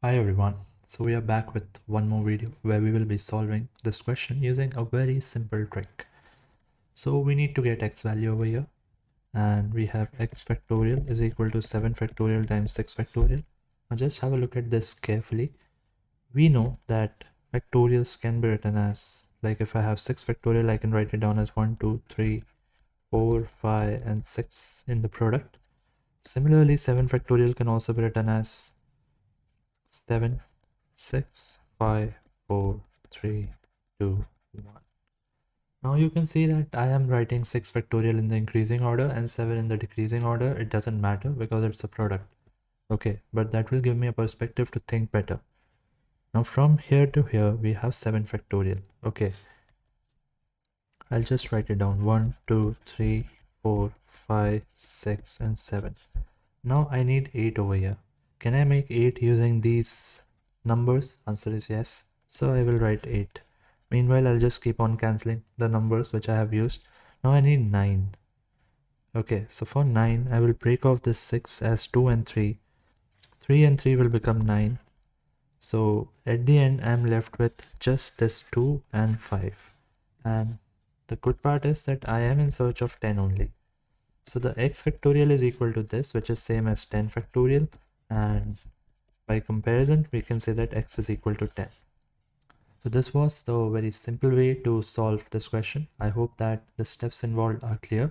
Hi everyone, so we are back with one more video where we will be solving this question using a very simple trick. So we need to get x value over here, and we have x factorial is equal to 7 factorial times 6 factorial. Now just have a look at this carefully. We know that factorials can be written as, like if I have 6 factorial, I can write it down as 1, 2, 3, 4, 5 and 6 in the product. Similarly, 7 factorial can also be written as 7, 6, 5, 4, 3, 2, 1. Now you can see that I am writing 6 factorial in the increasing order and 7 in the decreasing order. It doesn't matter because it's a product. Okay, but that will give me a perspective to think better. Now from here to here, we have 7 factorial. Okay, I'll just write it down. 1, 2, 3, 4, 5, 6, and 7. Now I need 8 over here. Can I make 8 using these numbers? Answer is yes. So I will write 8. Meanwhile, I'll just keep on cancelling the numbers which I have used. Now I need 9. Okay, so for 9, I will break off this 6 as 2 and 3. 3 and 3 will become 9. So at the end, I'm left with just this 2 and 5. And the good part is that I am in search of 10 only. So the x factorial is equal to this, which is same as 10 factorial. And by comparison, we can say that x is equal to 10. So this was the very simple way to solve this question. I hope that the steps involved are clear.